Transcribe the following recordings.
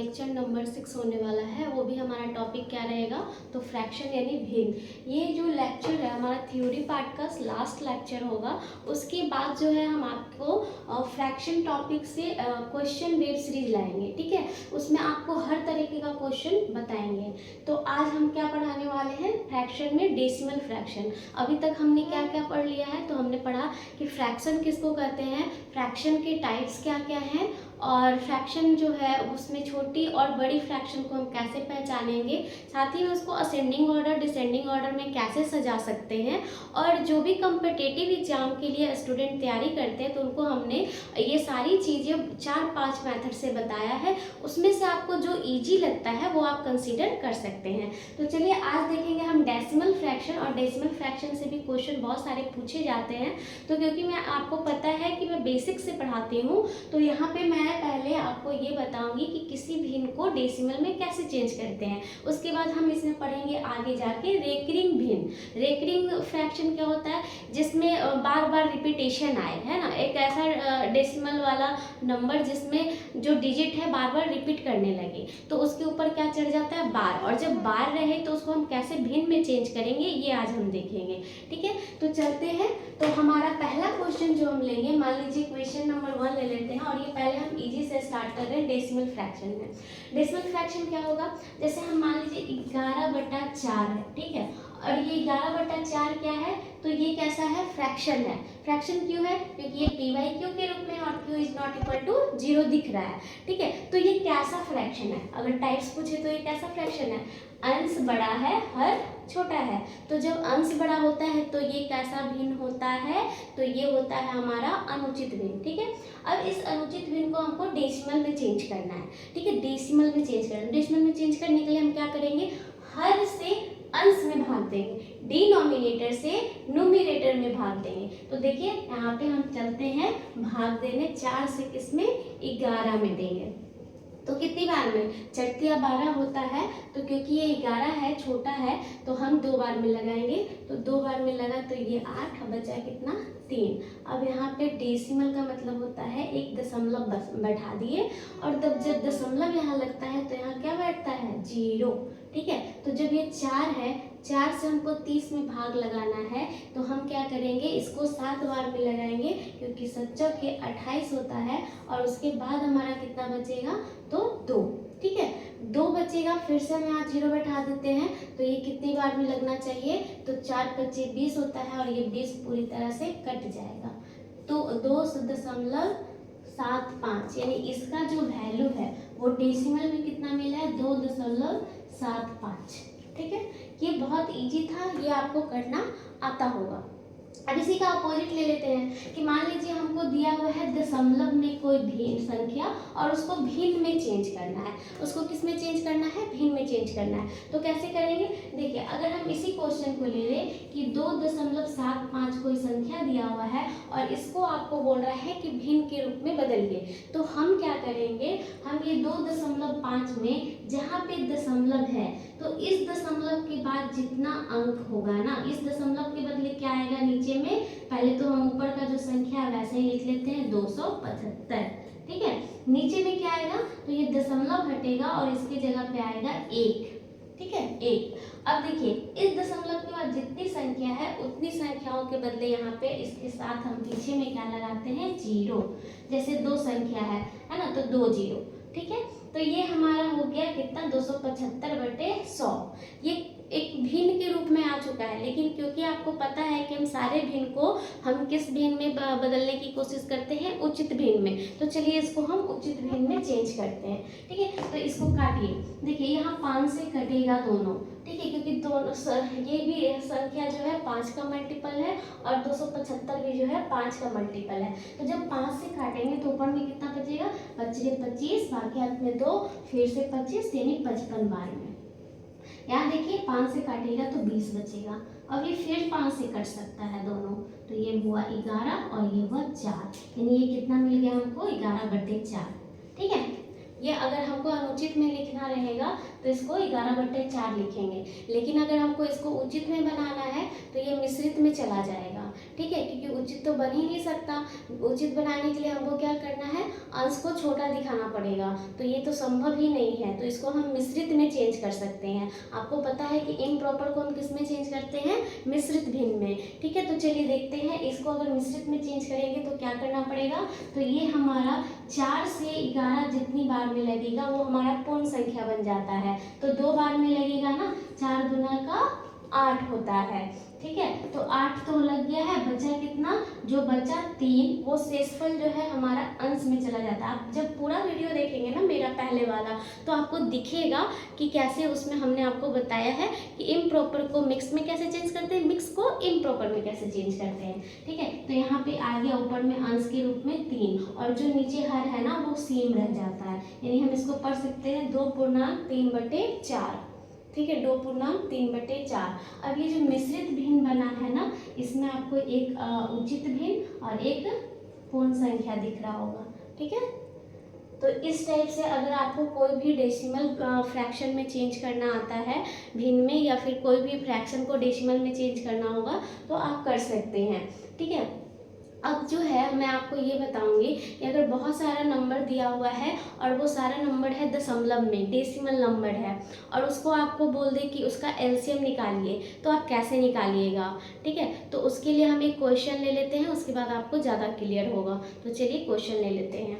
Lecture number 6 होने वाला है। वो भी हमारा टॉपिक क्या रहेगा, तो फ्रैक्शन यानी भिन्न। ये जो लेक्चर है हमारा थ्योरी पार्ट का लास्ट लेक्चर होगा। उसके बाद जो है हम आपको फ्रैक्शन टॉपिक से क्वेश्चन वेब सीरीज लाएंगे, ठीक है। उसमें आपको हर तरीके का क्वेश्चन बताएंगे। तो आज हम क्या पढ़ाने वाले हैं, फ्रैक्शन में डेसिमल फ्रैक्शन। अभी तक हमने क्या क्या पढ़ लिया है, तो हमने पढ़ा कि फ्रैक्शन किसको कहते हैं, फ्रैक्शन के टाइप्स क्या क्या हैं, और फ्रैक्शन जो है उसमें छोटी और बड़ी फ्रैक्शन को हम कैसे पहचानेंगे, साथ ही में उसको असेंडिंग ऑर्डर डिसेंडिंग ऑर्डर में कैसे सजा सकते हैं। और जो भी कम्पिटिटिव एग्जाम के लिए स्टूडेंट तैयारी करते हैं तो उनको हमने ये सारी चीज़ें 4-5 मेथड से बताया है। उसमें से आपको जो ईजी लगता है वो आप कंसीडर कर सकते हैं। तो चलिए आज देखेंगे हम डेसिमल फ्रैक्शन, और डेसिमल फ्रैक्शन से भी क्वेश्चन बहुत सारे पूछे जाते हैं। तो क्योंकि मैं आपको पता है कि मैं बेसिक से पढ़ाती हूँ, तो यहाँ पे मैं पहले आपको ये बताऊंगी कि किसी भिन्न को डेसिमल में कैसे चेंज करते हैं। उसके बाद हम इसमें पढ़ेंगे आगे जाके रेकरिंग भिन्न। रेकरिंग फ्रैक्शन क्या होता है, जिसमें बार बार रिपीटेशन आए, है ना। एक ऐसा डेसिमल वाला नंबर जिसमें जो डिजिट है बार बार रिपीट करने लगे, तो उसके ऊपर क्या चढ़ जाता है, बार। और जब बार रहे तो उसको हम कैसे भिन्न में चेंज करेंगे, ये आज हम देखेंगे, ठीक है। तो चलते हैं। तो हमारा पहला क्वेश्चन जो हम लेंगे, मान लीजिए क्वेश्चन नंबर 1 ले लेते हैं, और ये पहले हम इजी से स्टार्ट कर रहे हैं डेसिमल फ्रैक्शन में। डेसिमल फ्रैक्शन क्या होगा, जैसे हम मान लीजिए 11/4 है, ठीक है। और ये 11/4 क्या है, तो ये कैसा है, फ्रैक्शन है। फ्रैक्शन क्यों है, क्योंकि ये पी वाई क्यू के रूप में है और Q is not equal to 0 दिख रहा है, ठीक है। तो ये कैसा फ्रैक्शन है, अगर टाइप्स पूछे तो ये कैसा फ्रैक्शन है, अंश बड़ा है हर छोटा है। तो जब अंश बड़ा होता है तो ये कैसा भिन्न होता है, तो ये होता है हमारा अनुचित भिन्न, ठीक है। अब इस अनुचित भिन्न को हमको डेसिमल में चेंज करना है, ठीक है। डेसिमल में चेंज करना है। डेसिमल में चेंज करने के लिए हम क्या करेंगे, हर से अंश में भाग देंगे, डिनोमिनेटर से न्यूमरेटर में भाग देंगे। तो देखिए यहाँ पे हम चलते हैं भाग देने, 4 से किसमें, 11 में देंगे। तो कितनी बार में, 4 12 होता है। तो क्योंकि ये 11 है, छोटा है, तो हम 2 बार में लगाएंगे। तो 2 बार में लगा तो ये 8, बचा कितना, 3। अब यहाँ पे डेसिमल का मतलब होता है एक दशमलव बैठा दिए, और तब जब दशमलव यहाँ लगता है तो यहाँ क्या बैठता है, 0, ठीक है। तो जब ये 4 है, 4 से हमको 30 में भाग लगाना है, तो हम क्या करेंगे, इसको 7 बार में लगाएंगे, क्योंकि 7 के 28 होता है। और उसके बाद हमारा कितना बचेगा, तो 2, ठीक है। 2 बचेगा, फिर से हम यहाँ 0 बैठा देते हैं, तो ये कितनी बार में लगना चाहिए, तो 4 × 5 = 20 होता है, और ये 20 पूरी तरह से कट जाएगा। तो 2.75, यानी इसका जो वैल्यू है वो डेसिमल में कितना मिला है, 2.75, ठीक है। ये बहुत इजी था, ये आपको करना आता होगा। अब इसी का अपोजिट ले लेते हैं कि मान लीजिए हमको दिया हुआ है दशमलव में कोई भिन्न संख्या, और उसको भिन्न में चेंज करना है। उसको किस में चेंज करना है, भिन्न में चेंज करना है। तो कैसे करेंगे, देखिए अगर हम इसी क्वेश्चन को ले लें कि 2.75 कोई संख्या दिया हुआ है, और इसको आपको बोल रहा है कि भिन्न के रूप में बदलिए, तो हम क्या करेंगे, हम ये 2.5 में जहाँ पे दशमलव है, तो इस दशमलव के बाद जितना अंक होगा ना, इस दशमलव के बदले क्या आएगा नीचे में, पहले तो हम ऊपर का जो संख्या है वैसे ही लिख लेते हैं 275, ठीक है। नीचे में क्या आएगा, तो ये दशमलव हटेगा और इसकी जगह पे आएगा 1, ठीक है, 1। अब देखिए इस दशमलव के बाद जितनी संख्या है उतनी संख्याओं के बदले यहाँ पे इसके साथ हम पीछे में क्या लगाते हैं, 0। जैसे 2 संख्या है ना, तो 2 0, ठीक है। तो ये हमारा हो गया कितना, 275/100। ये एक भिन्न के रूप में आ चुका है। लेकिन क्योंकि आपको पता है कि हम सारे भिन्न को हम किस भिन्न में बदलने की कोशिश करते हैं, उचित भिन्न में, तो चलिए इसको हम उचित भिन्न में चेंज करते हैं, ठीक है। तो इसको काटिए, देखिए यहाँ 5 से कटेगा दोनों, ठीक है, क्योंकि दोनों ये भी संख्या जो है 5 का मल्टीपल है, और 275 भी जो है 5 का मल्टीपल है। तो जब 5 से काटेंगे तो ऊपर में कितना बचेगा, 25, बाकी हाथ में 2, फिर से 25, यानी 55 बार में। यहाँ देखिए 5 से काटेगा तो 20 बचेगा। अब ये फिर 5 से कट सकता है दोनों, तो ये हुआ 11 और ये हुआ 4, यानी ये कितना मिल गया हमको, 11/4, ठीक है। ये अगर हमको अनुचित में लिखना रहेगा तो इसको 11/4 लिखेंगे, लेकिन अगर हमको इसको उचित में बनाना है तो तो ये मिश्रित में चला जाएगा, ठीक है, क्योंकि उचित तो बन ही नहीं सकता। उचित बनाने के लिए हमको क्या करना है, अंश को छोटा दिखाना पड़ेगा, तो ये तो संभव ही नहीं है, तो इसको हम मिश्रित में चेंज कर सकते हैं। आपको पता है कि इम्प्रॉपर को हम किस में चेंज करते हैं, मिश्रित भिन्न में, ठीक है। तो चलिए देखते हैं इसको अगर मिश्रित में चेंज करेंगे तो क्या करना पड़ेगा। तो ये हमारा 4 से 11 जितनी बार में लगेगा वो हमारा पूर्ण संख्या बन जाता है। तो 2 बार में लगेगा ना, 4 दूना का 8 होता है, ठीक है। तो 8 तो लग गया है, बचा कितना, जो बचा 3, वो शेषफल जो है हमारा अंश में चला जाता है। आप जब पूरा वीडियो देखेंगे ना मेरा पहले वाला, तो आपको दिखेगा कि कैसे उसमें हमने आपको बताया है कि इम्प्रॉपर को मिक्स में कैसे चेंज करते हैं, मिक्स को इम्प्रॉपर में कैसे चेंज करते हैं, ठीक है। तो यहाँ पे आ गया ऊपर में अंश के रूप में 3, और जो नीचे हर है ना वो सेम रह जाता है, यानी हम इसको पढ़ सकते हैं 2/3/4, ठीक है, 2/3/4। अब ये जो मिश्रित भिन्न बना है ना, इसमें आपको एक उचित भिन्न और एक पूर्ण संख्या दिख रहा होगा, ठीक है। तो इस टाइप से अगर आपको कोई भी डेसिमल फ्रैक्शन में चेंज करना आता है भिन्न में, या फिर कोई भी फ्रैक्शन को डेसिमल में चेंज करना होगा तो आप कर सकते हैं, ठीक है। अब जो है मैं आपको ये बताऊंगी कि अगर बहुत सारा नंबर दिया हुआ है और वो सारा नंबर है दशमलव में, डेसिमल नंबर है, और उसको आपको बोल दे कि उसका एलसीएम निकालिए, तो आप कैसे निकालिएगा, ठीक है। तो उसके लिए हम एक क्वेश्चन ले लेते हैं, उसके बाद आपको ज़्यादा क्लियर होगा। तो चलिए क्वेश्चन ले लेते हैं,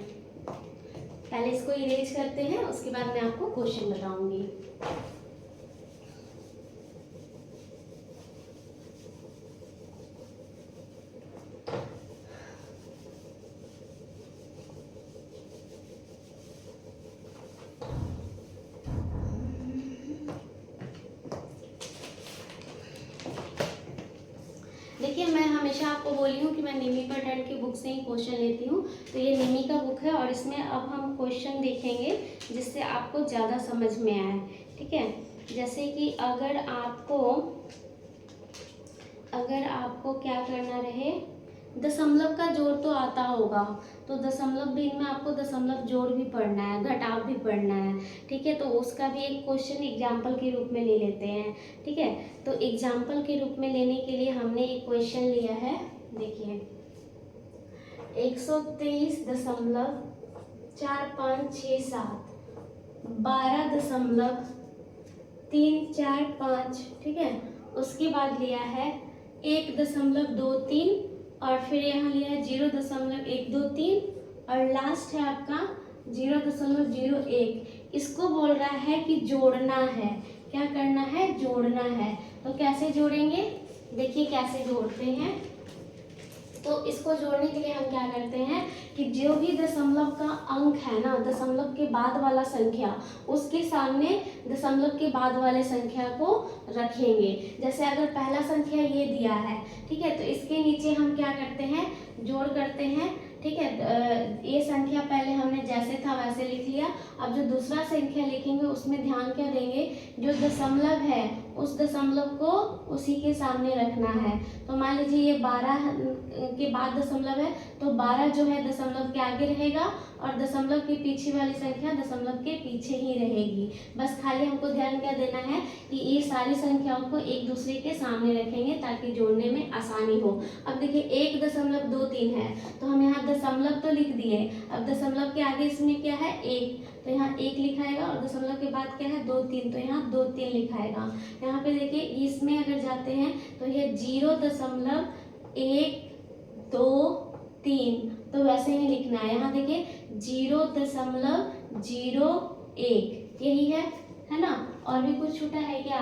पहले इसको इरेज करते हैं, उसके बाद मैं आपको क्वेश्चन बताऊंगी। देखिए, मैं हमेशा आपको बोली हूँ कि मैं निमी पैटर्न की बुक से ही क्वेश्चन लेती हूँ, तो ये निमी का बुक है और इसमें अब हम क्वेश्चन देखेंगे जिससे आपको ज़्यादा समझ में आए, ठीक है। जैसे कि अगर आपको क्या करना रहे, दशमलव का जोड़ तो आता होगा, तो दशमलव भिन्न में आपको दशमलव जोड़ भी पढ़ना है, घटाव भी पढ़ना है, ठीक है। तो उसका भी एक क्वेश्चन एग्जाम्पल के रूप में ले लेते हैं, ठीक है। तो एग्जाम्पल के रूप में लेने के लिए हमने एक क्वेश्चन लिया है, देखिए 123.4567 12.345, ठीक है। उसके बाद लिया है 1.23 और फिर यहाँ लिया है 0.123 और लास्ट है आपका 0.01। इसको बोल रहा है कि जोड़ना है, क्या करना है, जोड़ना है। तो कैसे जोड़ेंगे, देखिए कैसे जोड़ते हैं। तो इसको जोड़ने के लिए हम क्या करते हैं कि जो भी दशमलव का अंक है ना, दशमलव के बाद वाला संख्या, उसके सामने दशमलव के बाद वाले संख्या को रखेंगे। जैसे अगर पहला संख्या ये दिया है, ठीक है, तो इसके नीचे हम क्या करते हैं, जोड़ करते हैं, ठीक है। ये संख्या पहले हमने जैसे था वैसे लिख लिया। अब जो दूसरा संख्या लिखेंगे उसमें ध्यान क्या देंगे, जो दशमलव है उस दशमलव को उसी के सामने रखना है। तो मान लीजिए ये 12 के बाद दशमलव है, तो 12 जो है दशमलव के आगे रहेगा और दशमलव के पीछे वाली संख्या दशमलव के पीछे ही रहेगी। बस खाली हमको ध्यान क्या देना है कि ये सारी संख्याओं को एक दूसरे के सामने रखेंगे ताकि जोड़ने में आसानी हो। अब देखिए 1.23 है, तो हम यहाँ दशमलव तो लिख दिए, अब दशमलव के आगे इसमें क्या है, 1, तो यहाँ 1 लिखाएगा और दशमलव के बाद क्या है, 2-3, तो यहाँ 2-3 लिखाएगा। यहाँ पे देखिए इसमें अगर जाते हैं तो ये 0.123, तो वैसे ही लिखना है। यहाँ देखिए 0.01 यही है ना। और भी कुछ छूटा है क्या,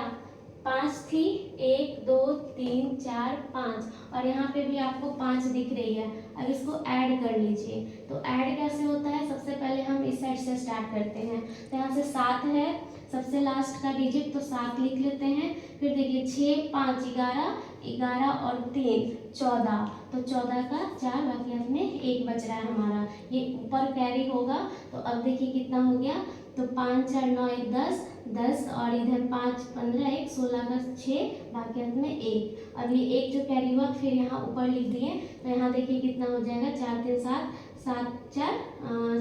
5 थी, 1 2 3 4 5, और यहाँ पे भी आपको 5 दिख रही है। अब इसको ऐड कर लीजिए। तो ऐड कैसे होता है, सबसे पहले हम इस साइड से स्टार्ट करते हैं। तो यहाँ से 7 है, सबसे लास्ट का डिजिट, तो 7 लिख लेते हैं। फिर देखिए 6 5 11, 11 और 3 14, तो 14 का 4, बाकी में 1 बच रहा है हमारा, ये ऊपर कैरी होगा। तो अब देखिए कितना हो गया, तो 5 4 9 1 10 और इधर 5 15 1 16 का 6, बाकी में 1। अब ये 1 जो कैरी हुआ फिर यहाँ ऊपर लिख दिए। तो यहाँ देखिए कितना हो जाएगा, 4 3 7 7 4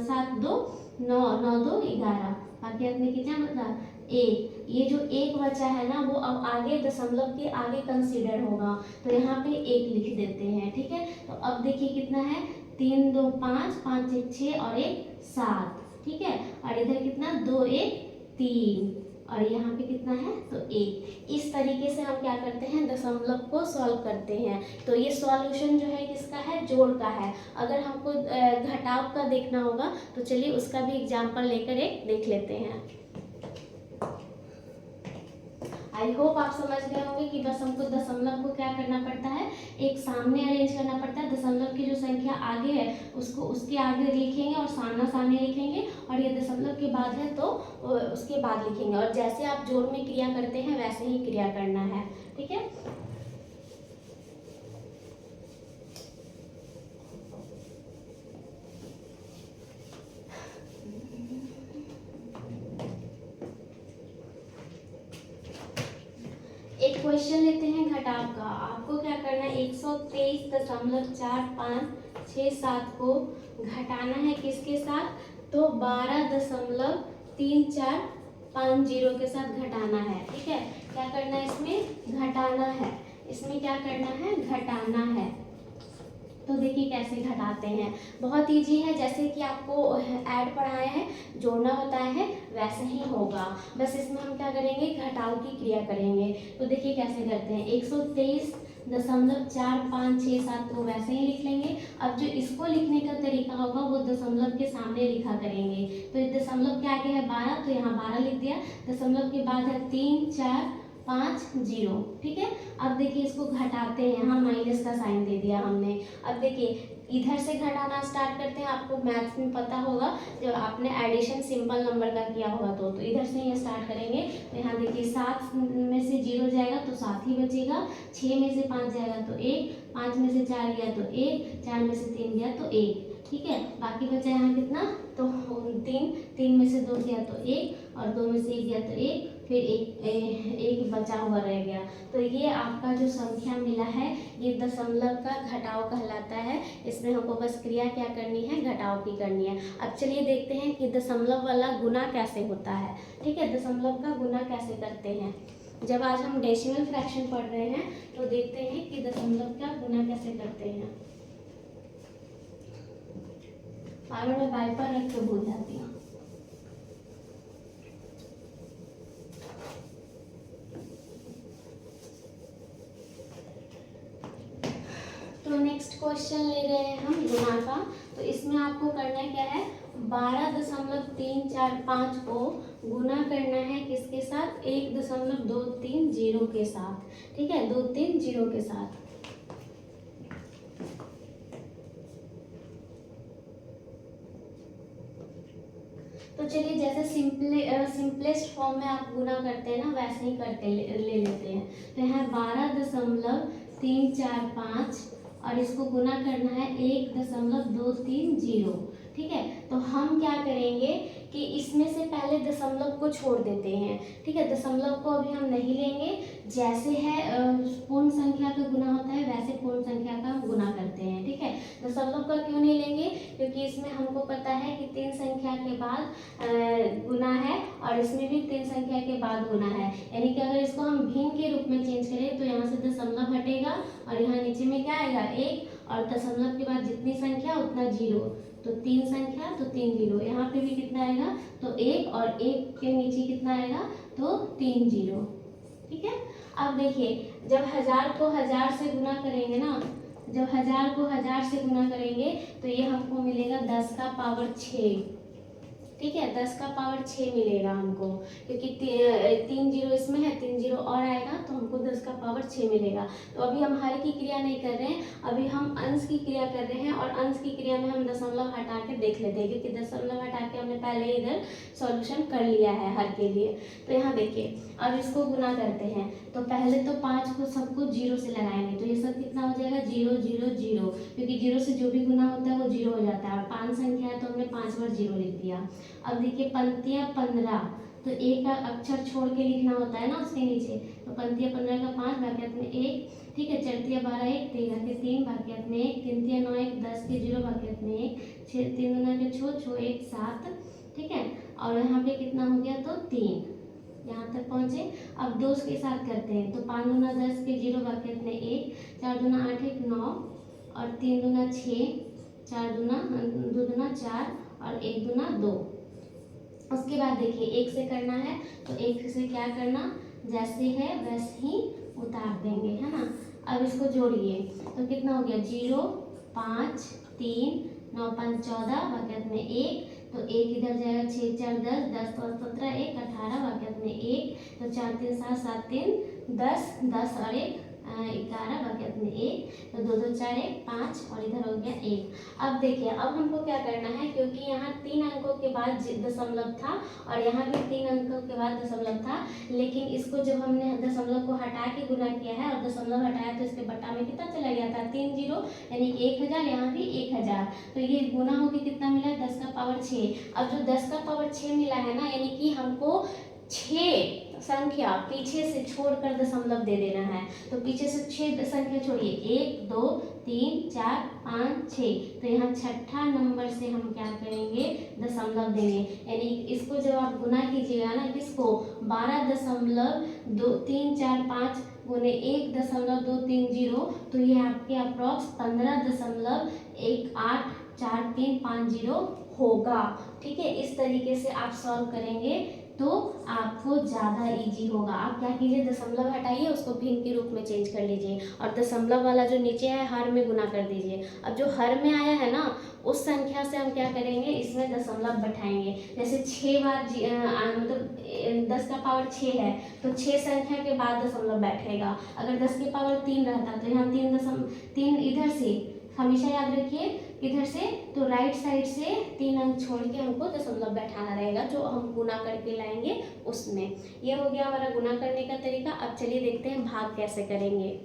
7 2 9 9 2 11, बाकी में कितना मतलब एक, ये जो एक बचा है ना वो अब आगे दशमलव के आगे कंसीडर होगा, तो यहाँ पे एक लिख देते हैं। ठीक है, तो अब देखिए कितना है, 3 2 5, 5 1 6 और 1 7। ठीक है, और इधर कितना, 2 1 3, और यहाँ पे कितना है, तो 1। इस तरीके से हम क्या करते हैं, दशमलव को सॉल्व करते हैं। तो ये सॉल्यूशन जो है किसका है, जोड़ का है। अगर हमको घटाव का देखना होगा तो चलिए उसका भी एग्जाम्पल लेकर एक देख लेते हैं। आई होप आप समझ गए होंगे कि बस हमको दशमलव को क्या करना पड़ता है, एक सामने अरेंज करना पड़ता है। दशमलव की जो संख्या आगे है उसको उसके आगे लिखेंगे और सामना सामने लिखेंगे, और ये दशमलव के बाद है तो उसके बाद लिखेंगे, और जैसे आप जोड़ में क्रिया करते हैं वैसे ही क्रिया करना है। ठीक है, एक क्वेश्चन लेते हैं घटाव का। आपको क्या करना है, 123.456 को घटाना है किसके साथ, तो 12.3450 के साथ घटाना है। ठीक है, क्या करना है, इसमें घटाना है, इसमें क्या करना है, घटाना है। तो देखिए कैसे घटाते हैं, बहुत इजी है, जैसे कि आपको ऐड पढ़ाए हैं, जोड़ना बताया है, वैसे ही होगा। बस इसमें हम क्या करेंगे, घटाव की क्रिया करेंगे। तो देखिए कैसे करते हैं, 123.4567 को वैसे ही लिख लेंगे। अब जो इसको लिखने का तरीका होगा वो दशमलव के सामने लिखा करेंगे। तो इस दशमलव के आगे है 12, तो यहाँ 12 लिख दिया, दशमलव के बाद है 3 4 5 0। ठीक है, अब देखिए इसको घटाते हैं, यहाँ माइनस का साइन दे दिया हमने। अब देखिए इधर से घटाना स्टार्ट करते हैं, आपको मैथ्स में पता होगा जब आपने एडिशन सिंपल नंबर का किया होगा तो इधर से ही स्टार्ट करेंगे। तो यहाँ देखिए 7 में से 0 जाएगा तो 7 ही बचेगा, 6 में से 5 जाएगा तो 1, 5 में से 4 गया तो 1, 4 में से 3 गया तो 1। ठीक है, बाकी बचा यहाँ कितना, तो 3 में से 2 गया तो 1, और 2 में से 1 गया तो 1, फिर एक बचा हुआ रह गया। तो ये आपका जो संख्या मिला है ये दशमलव का घटाव कहलाता है। इसमें हमको बस क्रिया क्या करनी है, घटाव की करनी है। अब चलिए देखते हैं कि दशमलव वाला गुना कैसे होता है। ठीक है, दशमलव का गुना कैसे करते हैं। जब आज हम डेसिमल फ्रैक्शन पढ़ रहे हैं तो देखते हैं कि दशमलव का गुना कैसे करते हैं। अगर मैं वाइपर रख के भूल जाती हूँ। तो नेक्स्ट क्वेश्चन ले रहे हैं हम गुना का। तो इसमें आपको करना क्या है, 12.345 को गुना करना है किसके साथ, 1.230 के साथ। ठीक है, 230 के साथ। तो चलिए जैसे सिंपलेस्ट फॉर्म में आप गुना करते हैं ना वैसे ही करते ले लेते हैं। तो यहाँ 12.345 और इसको गुना करना है 1.230। ठीक है, तो हम क्या करेंगे कि इसमें से पहले दशमलव को छोड़ देते हैं। ठीक है, दशमलव को अभी हम नहीं लेंगे, जैसे है पूर्ण संख्या का गुना होता है वैसे पूर्ण संख्या का हम गुना करते हैं। ठीक है, दशमलव का क्यों नहीं लेंगे, क्योंकि इसमें हमको पता है कि 3 संख्या के बाद गुना है और इसमें भी 3 संख्या के बाद गुना है। यानी कि अगर इसको हम भिन्न के रूप में चेंज करें तो यहाँ से दशमलव हटेगा और यहाँ नीचे में क्या आएगा, 1, और दशमलव के बाद जितनी संख्या उतना 0, तो 3 संख्या तो 3 0। यहाँ पे भी कितना आएगा, तो 1, और 1 के नीचे कितना आएगा, तो 3 0। ठीक है, अब देखिए जब 1000 को 1000 से गुना करेंगे ना, जब 1000 को 1000 से गुना करेंगे तो ये हमको मिलेगा 10 का पावर 6। ठीक है, 10 का पावर 6 मिलेगा हमको, क्योंकि 3 0 इसमें है, 3 0 और आएगा तो हमको 10 का पावर 6 मिलेगा। तो अभी हम हर की क्रिया नहीं कर रहे हैं, अभी हम अंश की क्रिया कर रहे हैं, और अंश की क्रिया में हम दशमलव हटा के देख लेते हैं, क्योंकि दशमलव हटा के हमने पहले इधर सॉल्यूशन कर लिया है हर के लिए। तो यहाँ देखिए अब इसको गुना करते हैं, तो पहले तो 5 को सबको 0 से लगाएंगे, तो ये सब कितना हो जाएगा, 0 0 0, क्योंकि 0 से जो भी गुना होता है वो 0 हो जाता है, और 5 संख्या है तो हमने 5 बार 0 लिख दिया। अब देखिए पंक्तियाँ 15, तो एक का अक्षर छोड़ के लिखना होता है ना उसके नीचे, तो पंक्तियाँ 15 का 5 बाकी में 1। ठीक है, चरतिया 12 1, 13 के 3 बाकी में 1, तिनतिया 9 1, 10 के 0 बाकी में 1, 6 3 9 के 6 6 1 7। ठीक है, और यहाँ पे कितना हो गया, तो 3। यहाँ तक पहुँचे। अब 2 के साथ करते हैं, तो 5 दूना 10 के 0 बाकी अपने 1, 4 दूना 8 1 9 और 3 दूना 6, 4 दूना 2 दूना 4 और 1 दूना 2। उसके बाद देखिए 1 से करना है, तो 1 से क्या करना, जैसे है वैसे ही उतार देंगे, है ना। अब इसको जोड़िए, तो कितना हो गया 0 5 3 9 5 14 बाकी में 1, तो 1 इधर जाएगा, 6 4 10 10 और 17 1 18 बाकी में 1, तो 4 3 7 7 3 10 10 और 1 11 बाकी अपने 1, तो 2 2 4 1 5 और इधर हो गया 1। अब देखिए अब हमको क्या करना है, क्योंकि यहाँ 3 अंकों के बाद दशमलव था और यहाँ भी 3 अंकों के बाद दशमलव था, लेकिन इसको जब हमने दशमलव को हटा के गुना किया है और दशमलव हटाया तो इसके बटा में कितना चला गया था 3 0, यानी कि 1000, यहाँ भी 1000, तो ये गुना होकर कितना मिला 10 का पावर 6। अब जो 10 का पावर 6 मिला है ना, यानी कि हमको 6 संख्या पीछे से छोड़कर दशमलव दे देना है, तो पीछे से 6 संख्या छोड़िए, 1 2 3 4 5 6, तो यहाँ छठा नंबर से हम क्या करेंगे दशमलव देंगे, यानी इसको जब आप गुना कीजिएगा ना, किसको 12.2345 गुने 1.230, तो ये आपके अप्रॉक्स 15.184350 होगा। ठीक है, इस तरीके से आप सॉल्व करेंगे तो आपको ज़्यादा इजी होगा। आप क्या कीजिए, दशमलव हटाइए, उसको भिन्न के रूप में चेंज कर लीजिए और दशमलव वाला जो नीचे है हर में गुना कर दीजिए। अब जो हर में आया है ना, उस संख्या से हम क्या करेंगे, इसमें दशमलव बैठाएंगे। जैसे 6 बार मतलब 10 का पावर 6 है, तो 6 संख्या के बाद दशमलव बैठेगा। अगर 10 के पावर 3 रहता तो यहाँ 3 इधर से, हमेशा याद रखिए इधर से, तो राइट साइड से 3 अंक छोड़ के हमको दशमलव बैठाना रहेगा, जो हम गुना करके लाएंगे उसमें। ये हो गया हमारा गुना करने का तरीका। अब चलिए देखते हैं भाग कैसे करेंगे।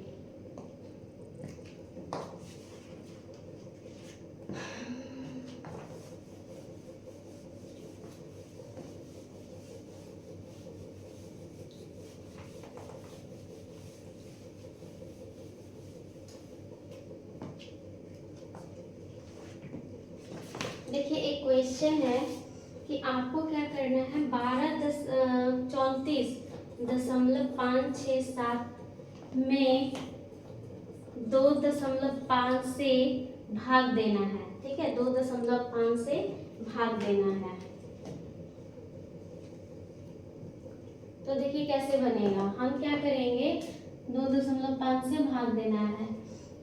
देखिए एक क्वेश्चन है कि आपको क्या करना है, 12.34.567 में 2.5 से भाग देना है। ठीक है, 2.5 से भाग देना है। तो देखिए कैसे बनेगा, हम क्या करेंगे, 2.5 से भाग देना है,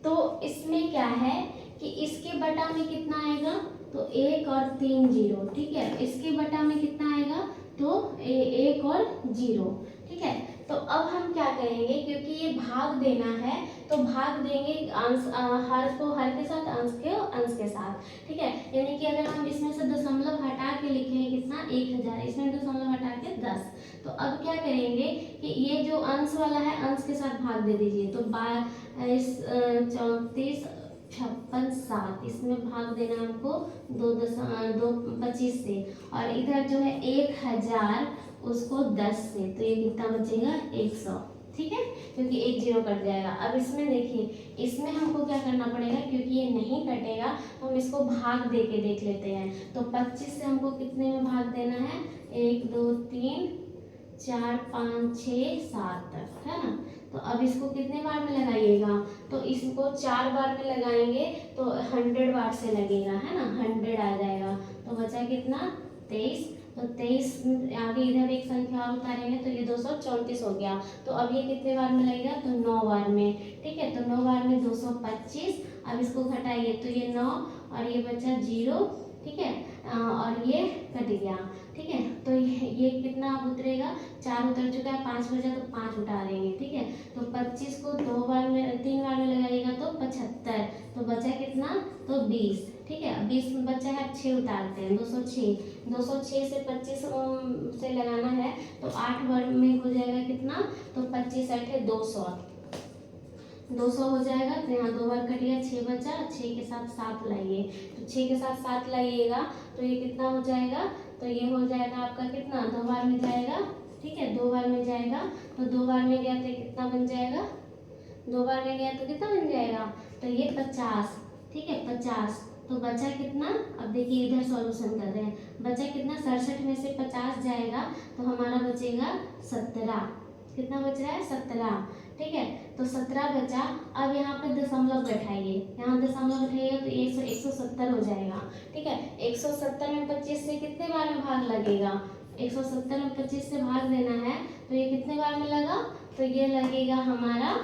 तो इसमें क्या है कि इसके बटा में कितना आएगा, तो 1 और 3 0। ठीक है, इसके बटा में कितना आएगा, तो 1 और 0। ठीक है, तो अब हम क्या करेंगे, क्योंकि ये भाग देना है तो भाग देंगे अंश, हर को हर के साथ, अंश के अंश के साथ। ठीक है, यानी कि अगर हम इसमें से दशमलव हटा के लिखें कितना 1000, इसमें दशमलव हटा के 10, तो अब क्या करेंगे कि ये जो अंश वाला है अंश के साथ भाग दे दीजिए, तो 34 56 7, इसमें भाग देना हमको 2.25 से, और इधर जो है 1000 उसको 10 से, तो ये कितना बचेगा 100। ठीक है, क्योंकि 1 0 कट जाएगा। अब इसमें देखिए, इसमें हमको क्या करना पड़ेगा, क्योंकि ये नहीं कटेगा तो हम इसको भाग दे के देख लेते हैं। तो 25 से हमको कितने में भाग देना है, 1 2 3 4 5 6 7 तक, है ना। तो अब इसको कितने बार में लगाइएगा, तो इसको 4 बार में लगाएंगे तो 100 बार से लगेगा, है ना, 100 आ जाएगा। तो बचा कितना 23, तो 23 आगे इधर एक संख्या और उतारेंगे तो ये 234 हो गया। तो अब ये कितने बार में लगेगा, तो 9 बार में। ठीक है, तो 9 बार में 225, अब इसको घटाइए तो ये 9 और ये बचा 0। ठीक है, और ये कट गया। ठीक है, तो ये कितना अब उतरेगा, 4 उतर चुका है, 5 बचा तो 5 उठा देंगे। ठीक है, तो 25 को 3 बार में लगाइएगा तो 75, तो बचा कितना, तो 20। ठीक है, 20 बचा है, अब 6 उतारते हैं, 206 से 25 से लगाना है तो 8 बार में हो जाएगा कितना, तो 25 8 200 हो जाएगा। तो यहाँ 2 बार कट गया, 6 बचा, 6 के साथ 7 लाइए, तो 6 के साथ 7 लाइएगा तो ये कितना हो जाएगा, तो ये हो जाएगा आपका कितना, 2 बार में जाएगा। ठीक है, 2 बार में जाएगा, तो 2 बार में गया तो कितना बन जाएगा, 2 बार में गया तो कितना बन जाएगा, तो ये 50। ठीक है, 50 तो बचा कितना, अब देखिए इधर सॉल्यूशन कर रहे हैं, बचा कितना, 67 में से 50 जाएगा तो हमारा बचेगा 17। कितना बच रहा है, 17। ठीक है, तो 17 बचा। अब यहाँ पे दशमलव बैठाइए, यहाँ दशमलव बैठाइए तो 170 हो जाएगा। ठीक है, 170 में 25 से कितने बार में भाग लगेगा, 170 में 25 से भाग देना है तो ये कितने बार में लगा, तो ये लगेगा हमारा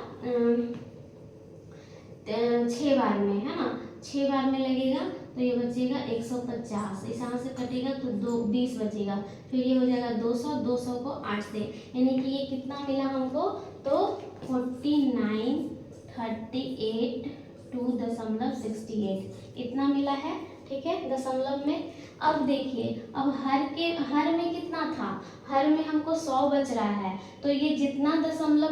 6 बार में, है ना, 6 बार में लगेगा तो ये बचेगा 150। इस यहाँ से कटेगा तो 20 बचेगा, फिर ये हो जाएगा 200, 200 को 8 से, यानी कि ये कितना मिला हमको, तो 49, 38, 2.68 इतना मिला है। ठीक है, दशमलव में। अब देखिए, अब हर में कितना था, हर में हमको 100 बच रहा है, तो ये जितना दशमलव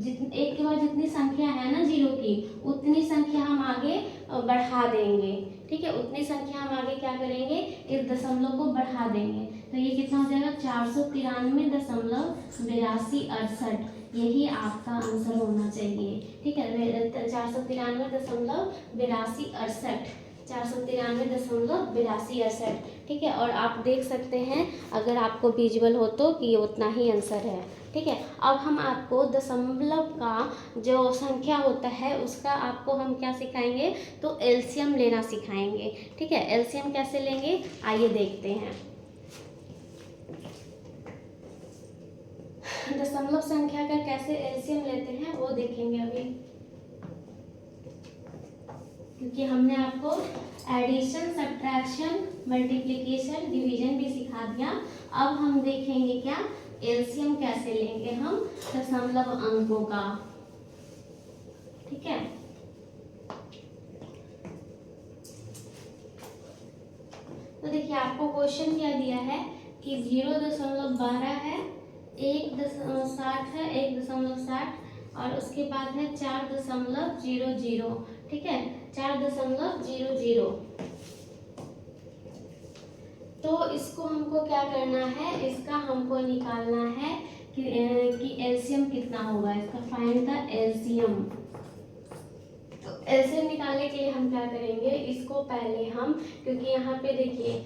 एक के बाद जितनी संख्या है ना जीरो की, उतनी संख्या हम आगे बढ़ा देंगे। ठीक है, उतनी संख्या हम आगे क्या करेंगे, इस दशमलव को बढ़ा देंगे, तो ये कितना हो जाएगा, 493.8268। यही आपका आंसर होना चाहिए। ठीक है, 493.8268, 493.8268। ठीक है, और आप देख सकते हैं अगर आपको विजुअल हो तो कि ये उतना ही आंसर है। ठीक है, अब हम आपको दशमलव का जो संख्या होता है उसका आपको हम क्या सिखाएंगे, तो एलसीएम लेना सिखाएंगे। ठीक है, एलसीएम कैसे लेंगे आइए देखते हैं। दशमलव संख्या का कैसे एलसीएम लेते हैं वो देखेंगे अभी, क्योंकि हमने आपको एडिशन, सब्ट्रैक्शन, मल्टीप्लिकेशन, डिवीजन भी सिखा दिया। अब हम देखेंगे क्या, एलसीएम कैसे लेंगे हम दशमलव अंकों का। ठीक है, तो देखिए आपको क्वेश्चन क्या दिया है कि 0.12 है, 1.60 है, 1.60 और उसके बाद है 4.00। ठीक है, 4.00। तो इसको हमको क्या करना है, इसका हमको निकालना है कि एलसीएम कितना होगा, इसका फाइंड द एलसीएम। तो एलसीएम निकालने के लिए हम क्या करेंगे, इसको पहले हम, क्योंकि यहाँ पे देखिए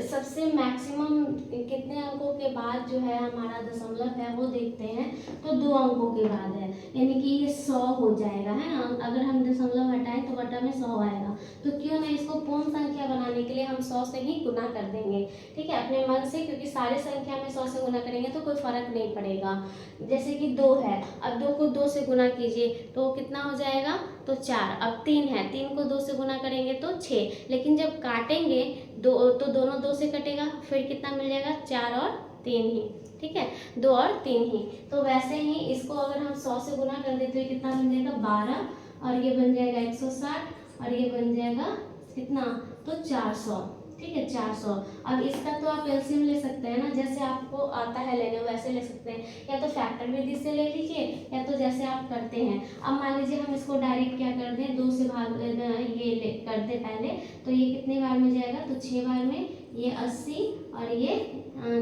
सबसे मैक्सिमम कितने अंकों के बाद जो है हमारा दशमलव है वो देखते हैं, तो 2 अंकों के बाद है, यानी कि ये 100 हो जाएगा, है ना। अगर हम दशमलव हटाएं तो बटा में 100 आएगा, तो क्यों ना इसको पूर्ण संख्या बनाने के लिए हम 100 से ही गुना कर देंगे। ठीक है, अपने मन से, क्योंकि सारे संख्या में 100 से गुना करेंगे तो कोई फर्क नहीं पड़ेगा। जैसे कि 2 है, अब 2 को 2 से गुना कीजिए तो कितना हो जाएगा, तो 4। अब 3 है, 3 को 2 से गुना करेंगे तो 6, लेकिन जब काटेंगे तो दोनों 2 से कटेगा, फिर कितना मिल जाएगा, 4 और 3 ही। ठीक है, 2 और 3 ही। तो वैसे ही इसको अगर हम 100 से गुना कर देते तो कितना बन जाएगा, 12, और ये बन जाएगा 160, और ये बन जाएगा कितना, तो 400। ठीक है, 400। अब इसका तो आप एलसीएम ले सकते हैं ना, जैसे आपको आता है लेने वैसे ले सकते हैं, या तो फैक्टर विधि से ले लीजिए, या तो जैसे आप करते हैं। अब मान लीजिए हम इसको डायरेक्ट क्या कर दें, 2 से भाग ये कर दे पहले, तो ये कितने बार में जाएगा, तो 6 बार में, ये 80 और ये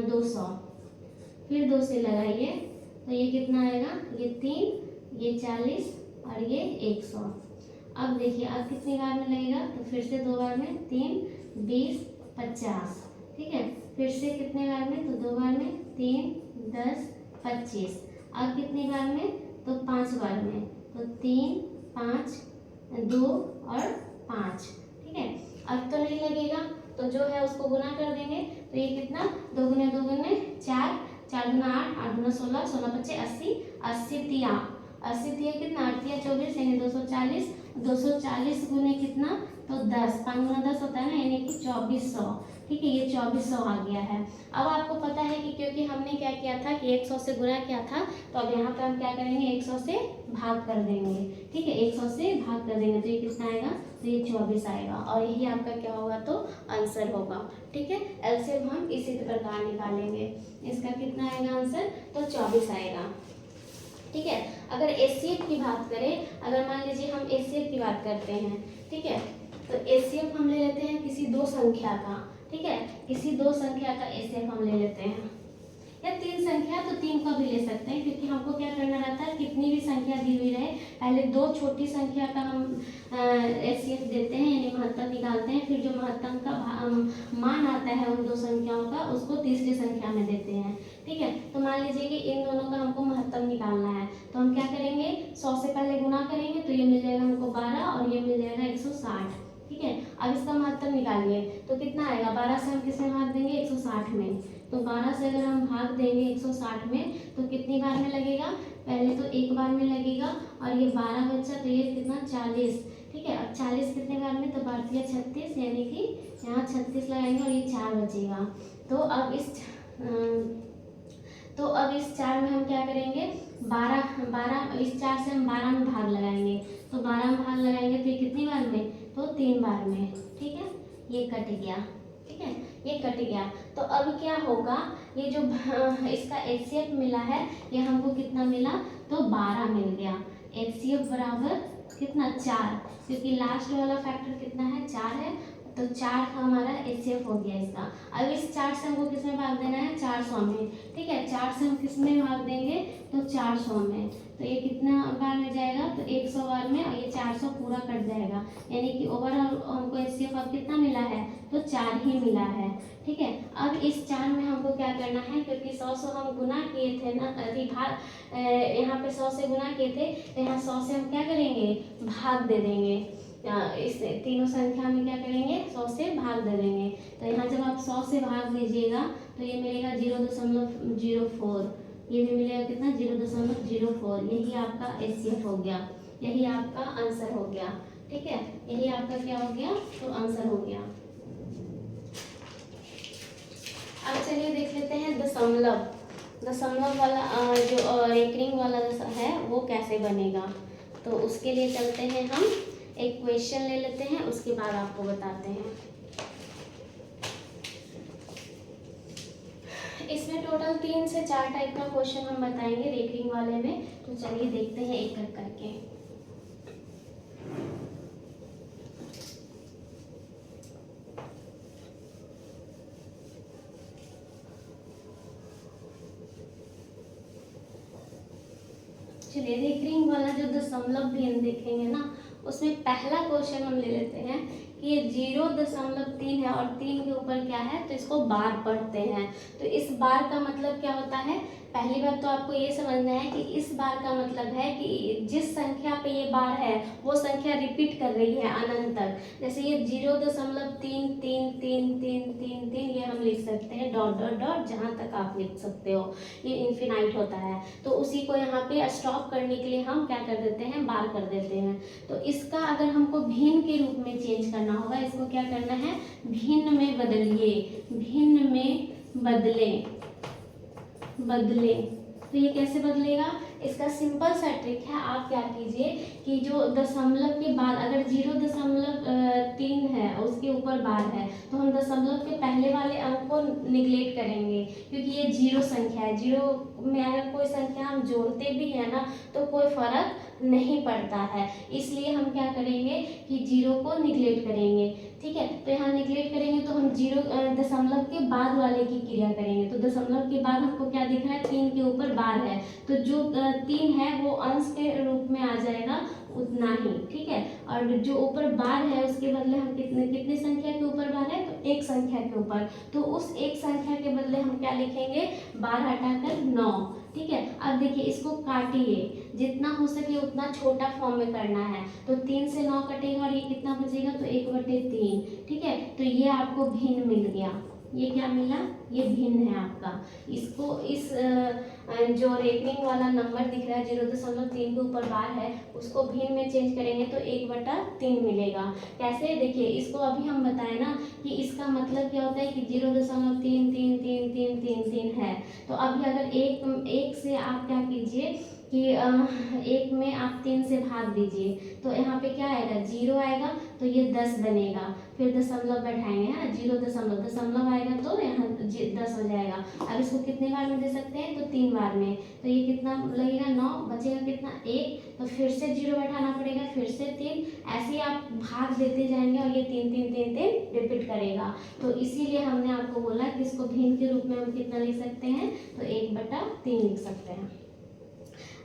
200, फिर 2 से लगाइए तो ये कितना आएगा, ये 3, ये 40 और ये 100। अब देखिए अब कितनी बार में लगेगा, तो फिर से 2 बार में, 3, 20, 50। ठीक है, फिर से कितने बार में, तो 2 बार में, 3, 10, 25। अब कितनी बार में, तो 5 बार में, तो 3, 5, 2 और 5। ठीक है, अब तो नहीं लगेगा, तो जो है उसको गुना कर देंगे, तो ये कितना, 2 गुने 2 गुने 4, 4 दूना 8, 8 दूना 16, 16 पच्चे 80, 80 तिया, 80 तिया कितना, 8 तिया 24, यानी 240, 240 गुने कितना, तो 10, 5 गुना 10 होता है ना, यानी कि 2400। ठीक है, ये 2400 आ गया है। अब आपको पता है कि क्योंकि हमने क्या किया था कि 100 से गुना किया था, तो अब यहाँ पे हम क्या करेंगे, 100 से भाग कर देंगे। ठीक है, 100 से भाग कर देंगे तो ये कितना आएगा, तो ये 24 आएगा, और यही आपका क्या होगा, तो आंसर होगा। ठीक है, एलसीएम हम इसी प्रकार निकालेंगे। इसका कितना आएगा आंसर, तो 24 आएगा। ठीक है, अगर एचसीएफ की बात करें, अगर मान लीजिए हम एचसीएफ की बात करते हैं, ठीक है, तो एचसीएफ हम ले लेते हैं किसी 2 संख्या का। ठीक है, किसी 2 संख्या का एचसीएफ हम ले लेते हैं। या 3 संख्या तो 3 का भी ले सकते हैं, क्योंकि हमको क्या करना रहता है, कितनी भी संख्या दी हुई रहे पहले 2 छोटी संख्या का हम एचसीएफ देते हैं यानी महत्तम निकालते हैं, फिर जो महत्तम का मान आता है उन 2 संख्याओं का उसको तीसरी संख्या में देते हैं। ठीक है, तो मान लीजिए कि इन दोनों का हमको महत्तम निकालना है, तो हम क्या करेंगे, 100 से पहले गुना करेंगे तो ये मिल जाएगा हमको 12 और ये मिल जाएगा 160। ठीक है, अब इसका महत्तम निकालिए तो कितना आएगा, 12 से हम किसमें भाग देंगे, 160 में। तो 12 से अगर हम भाग देंगे 160 में तो कितनी बार में लगेगा, पहले तो एक बार में लगेगा और ये 12 बचा तो ये कितना 40। ठीक है, अब 40 कितने बार में, तो 12 या 36 यानी कि यहाँ 36 लगाएंगे और ये 4 बचेगा। तो अब इस 4 में हम क्या करेंगे, 12 इस 4 से हम 12 में भाग लगाएंगे, तो 12 में भाग लगाएंगे तो ये कितनी बार में, तो 3 बार में। ठीक है, ये कट गया। ठीक है, ये कट गया। तो अब क्या होगा, ये जो इसका एचसीएफ मिला है ये हमको कितना मिला, तो 12 मिल गया। एचसीएफ बराबर कितना, 4, क्योंकि लास्ट वाला फैक्टर कितना है, 4 है, तो 4 का हमारा एचसीएफ हो गया इसका। अब इस 4 से हमको किस में भाग देना है, 400 में। ठीक है, 4 से हम किस में भाग देंगे, तो 400 में। तो ये कितना बार में जाएगा, तो 100 बार में, और ये 400 पूरा कट जाएगा, यानी कि ओवरऑल हमको एचसीएफ अब कितना मिला है, तो 4 ही मिला है। ठीक है, अब इस 4 में हमको क्या करना है, क्योंकि 100 से हम गुना किए थे ना, यहाँ पे 100 से गुना किए थे, तो यहाँ 100 से हम क्या करेंगे, भाग दे देंगे। इस तीनों संख्या में क्या करेंगे, 100 से भाग दे देंगे। तो यहाँ जब आप 100 से भाग दीजिएगा तो ये मिलेगा 0.04, ये भी मिलेगा कितना, 0.04। यही आपका एचसीएफ हो गया, यही आपका आंसर हो गया। ठीक है, यही आपका क्या हो गया, तो आंसर हो गया। अब चलिए देख लेते हैं दशमलव वाला जो रेकरिंग वाला है वो कैसे बनेगा। तो उसके लिए चलते हैं, हम एक क्वेश्चन ले लेते हैं, उसके बाद आपको बताते हैं। इसमें टोटल 3 से 4 टाइप का क्वेश्चन हम बताएंगे रेकरिंग वाले में। तो चलिए देखते हैं एक एक करके। चलिए रेकरिंग वाला जो दशमलव भिन्न देखेंगे ना, उसमें पहला क्वेश्चन हम ले लेते हैं कि ये 0.3 है और 3 के ऊपर क्या है, तो इसको बार पढ़ते हैं। तो इस बार का मतलब क्या होता है, पहली बात तो आपको ये समझना है कि इस बार का मतलब है कि जिस संख्या पे ये बार है वो संख्या रिपीट कर रही है अनंत तक। जैसे ये 0.3333333 ये हम लिख सकते हैं डॉट डॉट डॉट, जहाँ तक आप लिख सकते हो, ये इन्फिनाइट होता है। तो उसी को यहाँ पे स्टॉप करने के लिए हम क्या कर देते हैं, बार कर देते हैं। तो इसका अगर हमको भिन्न के रूप में चेंज करना होगा, इसको क्या करना है, भिन्न में बदलिए, भिन्न में बदले। तो ये कैसे बदलेगा, इसका सिंपल सा ट्रिक है। आप क्या कीजिए कि जो दशमलव के बाद अगर 0.3 है उसके ऊपर बार है, तो हम दशमलव के पहले वाले अंक को निगलेक्ट करेंगे, क्योंकि ये 0 संख्या है। 0 में अगर कोई संख्या हम जोड़ते भी है ना तो कोई फर्क नहीं पड़ता है, इसलिए हम क्या करेंगे कि 0 को निगलेक्ट करेंगे। ठीक है, तो यहाँ निगलेक्ट करेंगे तो हम 0 दशमलव के बाद वाले की क्रिया करेंगे। तो दशमलव के बाद हमको क्या दिख रहा है, 3 के ऊपर बार है, तो जो 3 है वो अंश के रूप में आ जाएगा उतना ही। ठीक है, और जो ऊपर बार है उसके बदले हम कितनी संख्या के ऊपर बार है, तो एक संख्या के ऊपर, तो उस एक संख्या के बदले हम क्या लिखेंगे, बार हटाकर 9। ठीक है, अब देखिए इसको काटिए, जितना हो सके उतना छोटा फॉर्म में करना है। तो 3 से 9 कटेगा और ये कितना बचेगा, तो 1/3। ठीक है, तो ये आपको भिन्न मिल गया। ये क्या मिला, ये भिन्न है आपका। इसको इस जो रेकरिंग वाला नंबर दिख रहा है 0.3 के ऊपर बार है, उसको भिन्न में चेंज करेंगे तो 1/3 मिलेगा। कैसे, देखिए इसको अभी हम बताए ना कि इसका मतलब क्या होता है कि 0.33333 है। तो अभी अगर एक से आप क्या कीजिए कि एक में आप 3 से भाग दीजिए, तो यहाँ पे क्या आएगा, 0 आएगा, तो ये 10 बनेगा। फिर दशमलव बैठाएंगे, है ना, 0 दशमलव, दशमलव आएगा तो यहाँ 10 हो जाएगा। अब इसको कितने बार में दे सकते हैं, तो 3 बार में। तो ये कितना लगेगा, 9, बचेगा कितना, 1, तो फिर से 0 बैठाना पड़ेगा, फिर से 3, ऐसे ही आप भाग देते जाएंगे और ये 3 3 3 3 रिपीट करेगा। तो इसीलिए हमने आपको बोला कि इसको भिन्न के रूप में हम कितना लिख सकते हैं, तो 1/3 लिख सकते हैं।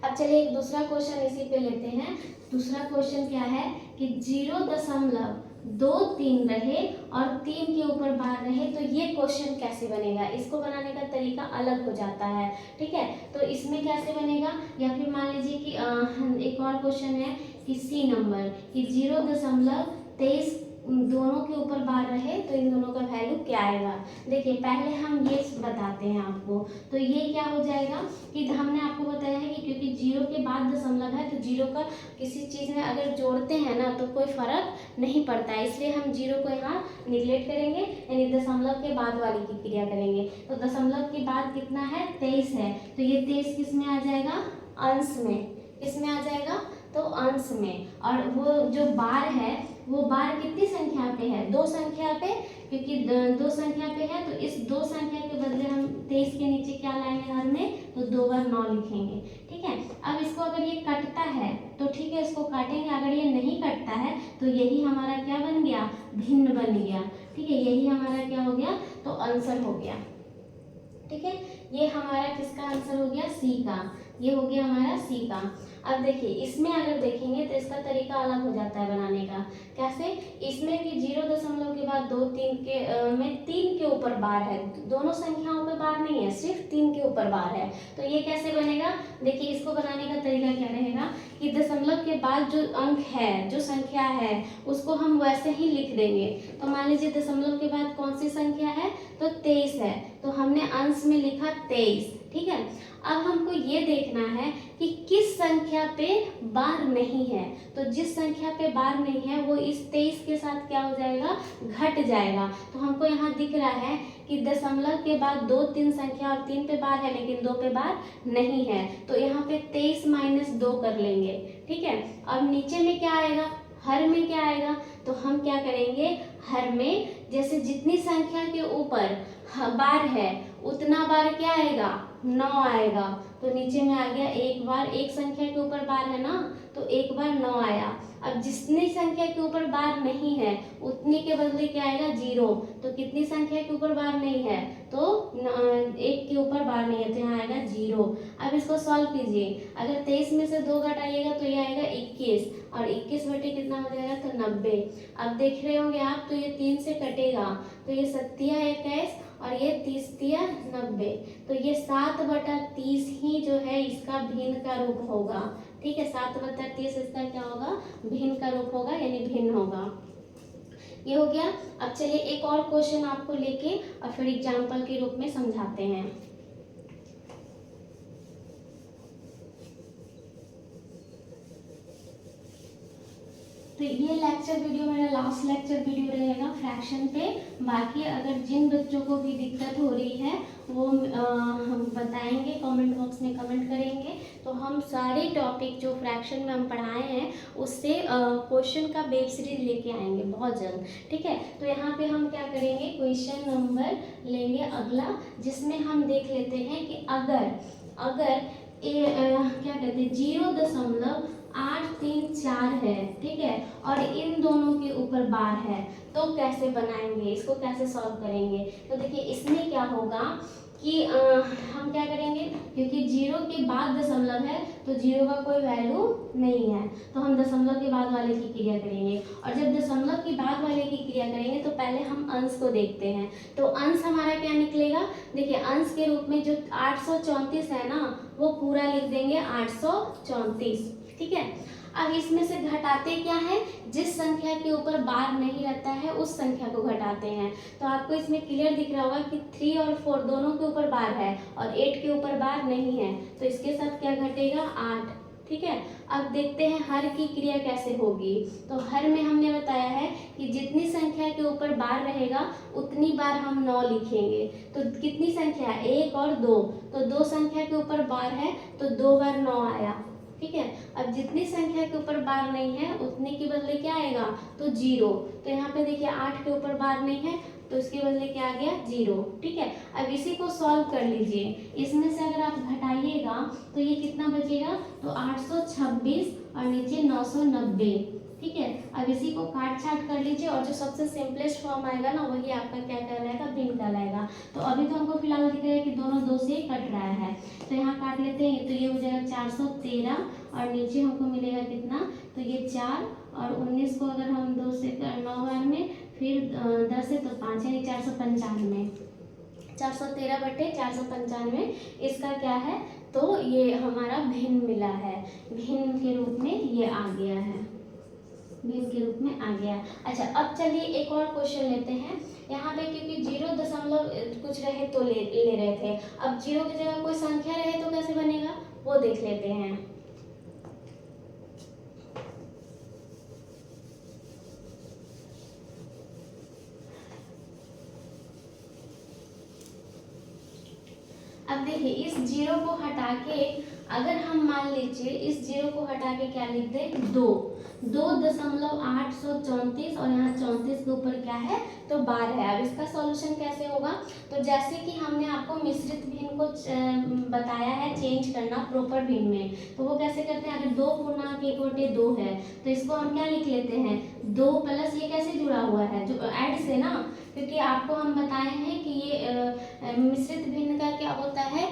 अब चलिए एक दूसरा क्वेश्चन इसी पे लेते हैं। दूसरा क्वेश्चन क्या है कि 0.23 रहे और 3 के ऊपर बार रहे, तो ये क्वेश्चन कैसे बनेगा, इसको बनाने का तरीका अलग हो जाता है, ठीक है। तो इसमें कैसे बनेगा, या फिर मान लीजिए कि एक और क्वेश्चन है कि सी नंबर कि 0.23 दोनों के ऊपर बार रहे, तो इन दोनों का वैल्यू क्या आएगा। देखिए पहले हम ये बताते हैं आपको। तो ये क्या हो जाएगा कि हमने आपको बताया है कि क्योंकि 0 के बाद दशमलव है, तो 0 का किसी चीज़ में अगर जोड़ते हैं ना तो कोई फर्क नहीं पड़ता है, इसलिए हम 0 को यहाँ निगलेक्ट करेंगे, यानी दशमलव के बाद वाली की क्रिया करेंगे। तो दशमलव के बाद कितना है, 23 है, तो ये 23 किस में आ जाएगा, अंश में। किस में आ जाएगा, तो अंश में। और वो जो बार है वो बार कितनी संख्या पे है, 2 संख्या पे, क्योंकि 2 संख्या पे है, तो इस 2 संख्या के बदले हम 23 के नीचे क्या लाएंगे हर में, तो 2 बार 9 लिखेंगे, ठीक है। अब इसको अगर ये कटता है तो ठीक है, इसको काटेंगे, अगर ये नहीं कटता है तो यही हमारा क्या बन गया, भिन्न बन गया, ठीक है, यही हमारा क्या हो गया, तो आंसर हो गया, ठीक है। ये हमारा किसका आंसर हो गया, सी का, ये हो गया हमारा सी का। अब देखिए इसमें अगर देखेंगे तो इसका तरीका अलग हो जाता है बनाने का। कैसे, इसमें भी 0 दशमलव के बाद 2 3 के में 3 के ऊपर बार है, दोनों संख्याओं पे बार नहीं है, सिर्फ 3 के ऊपर बार है। तो ये कैसे बनेगा, देखिए इसको बनाने का तरीका क्या रहेगा कि दशमलव के बाद जो अंक है, जो संख्या है, उसको हम वैसे ही लिख देंगे। तो मान लीजिए दशमलव के बाद कौन सी संख्या है, तो 23 है, तो हमने अंश में लिखा 23, ठीक है। अब हमको ये देखना है कि किस संख्या पे बार नहीं है, तो जिस संख्या पे बार नहीं है वो इस 23 के साथ क्या हो जाएगा, घट जाएगा। तो हमको यहाँ दिख रहा है कि दशमलव के बाद 2 3 संख्या और 3 पे बार है लेकिन 2 पे बार नहीं है, तो यहाँ पे 23 - 2 कर लेंगे, ठीक है। अब नीचे में क्या आएगा, हर में क्या आएगा, तो हम क्या करेंगे, हर में जैसे जितनी संख्या के ऊपर बार है उतना बार क्या आएगा, 9 आएगा। तो नीचे में आ गया एक बार, एक संख्या के ऊपर बार है ना, तो एक बार 9 आया। अब जितनी संख्या के ऊपर बार नहीं है उतनी के बदले क्या आएगा, 0। तो कितनी संख्या के ऊपर बार नहीं है, तो 1 के ऊपर बार नहीं है, तो यहाँ आएगा 0। अब इसको सॉल्व कीजिए, अगर 23 में से 2 घटाइएगा तो ये आएगा 21, और 21 बटे कितना हो जाएगा, तो 90। अब देख रहे होंगे आप, तो ये 3 से कटेगा, तो ये 7 21 और ये 30 90, तो ये 7/30 ही जो है इसका भिन्न का रूप होगा, ठीक है। 7/30 इसका क्या होगा, भिन्न का रूप होगा, यानी भिन्न होगा। ये हो गया। अब चलिए एक और क्वेश्चन आपको लेके और फिर एग्जाम्पल के रूप में समझाते हैं। तो ये लेक्चर वीडियो मेरा लास्ट लेक्चर वीडियो रहेगा फ्रैक्शन पे। बाकी अगर जिन बच्चों को भी दिक्कत हो रही है वो हम बताएंगे, कमेंट बॉक्स में कमेंट करेंगे, तो हम सारे टॉपिक जो फ्रैक्शन में हम पढ़ाए हैं उससे क्वेश्चन का वेब सीरीज लेके आएंगे बहुत जल्द, ठीक है। तो यहाँ पे हम क्या करेंगे, क्वेश्चन नंबर लेंगे अगला, जिसमें हम देख लेते हैं कि अगर क्या कहते हैं 0.834 है, ठीक है, और इन दोनों के ऊपर बार है, तो कैसे बनाएंगे, इसको कैसे सॉल्व करेंगे। तो देखिए इसमें क्या होगा कि हम क्या करेंगे, क्योंकि 0 के बाद दशमलव है तो 0 का कोई वैल्यू नहीं है, तो हम दशमलव के बाद वाले की क्रिया करेंगे। और जब दशमलव के बाद वाले की क्रिया करेंगे तो पहले हम अंश को देखते हैं। तो अंश हमारा क्या निकलेगा, देखिए अंश के रूप में जो 834 है ना, वो पूरा लिख देंगे 834, ठीक है। अब इसमें से घटाते क्या है, जिस संख्या के ऊपर बार नहीं रहता है उस संख्या को घटाते हैं। तो आपको इसमें क्लियर दिख रहा होगा कि 3 और 4 दोनों के ऊपर बार है और 8 के ऊपर बार नहीं है, तो इसके साथ क्या घटेगा, 8, ठीक है। अब देखते हैं हर की क्रिया कैसे होगी। तो हर में हमने बताया है कि जितनी संख्या के ऊपर बार रहेगा उतनी बार हम 9 लिखेंगे। तो कितनी संख्या है, 1 और 2, तो 2 संख्या के ऊपर बार है तो 2 बार 9 आया। ठीक है, अब जितनी संख्या के ऊपर बार नहीं है उतने के बदले क्या आएगा, तो 0। तो यहाँ पे देखिए 8 के ऊपर बार नहीं है तो इसके बदले क्या आ गया, 0। ठीक है, अब इसी को सॉल्व कर लीजिए। इसमें से अगर आप घटाइएगा तो ये कितना बचेगा, तो 826 और नीचे 990। ठीक है, अब इसी को काट छाट कर लीजिए और जो सबसे सिंपलेस्ट फॉर्म आएगा ना वही आपका क्या कहलाएगा, भिन्न कहलाएगा। तो अभी तो हमको फिलहाल दिख रहा है कि दोनों 2 से कट रहा है, तो यहाँ काट लेते हैं। तो ये हो जाएगा 413 और नीचे हमको मिलेगा कितना, तो ये 4 और 19 को अगर हम 2 से 9 बार में फिर 10 है तो 5 यानी 495। 413/495 इसका क्या है, तो ये हमारा भिन्न मिला है, भिन्न के रूप में ये आ गया है, भिन्न के रूप में आ गया। अच्छा, अब चलिए एक और क्वेश्चन लेते हैं। यहाँ पे क्योंकि 0 दशमलव कुछ रहे तो ले रहे थे, अब 0 की जगह कोई संख्या रहे तो कैसे बनेगा वो देख लेते हैं। अब देखिए इस 0 को हटा के अगर हम मान लीजिए इस 0 को हटा के क्या लिख दें, 2.834 और यहाँ 34 के ऊपर क्या है, तो बार है। अब इसका सॉल्यूशन कैसे होगा, तो जैसे कि हमने आपको मिश्रित भिन्न को बताया है चेंज करना प्रॉपर भिन्न में, तो वो कैसे करते हैं, अगर 2 पूर्णांक 1/2 है तो इसको हम क्या लिख लेते हैं, 2 प्लस ये कैसे जुड़ा हुआ है, जो ऐड से ना, क्योंकि आपको हम बताए हैं कि ये मिश्रित भिन्न का क्या होता है,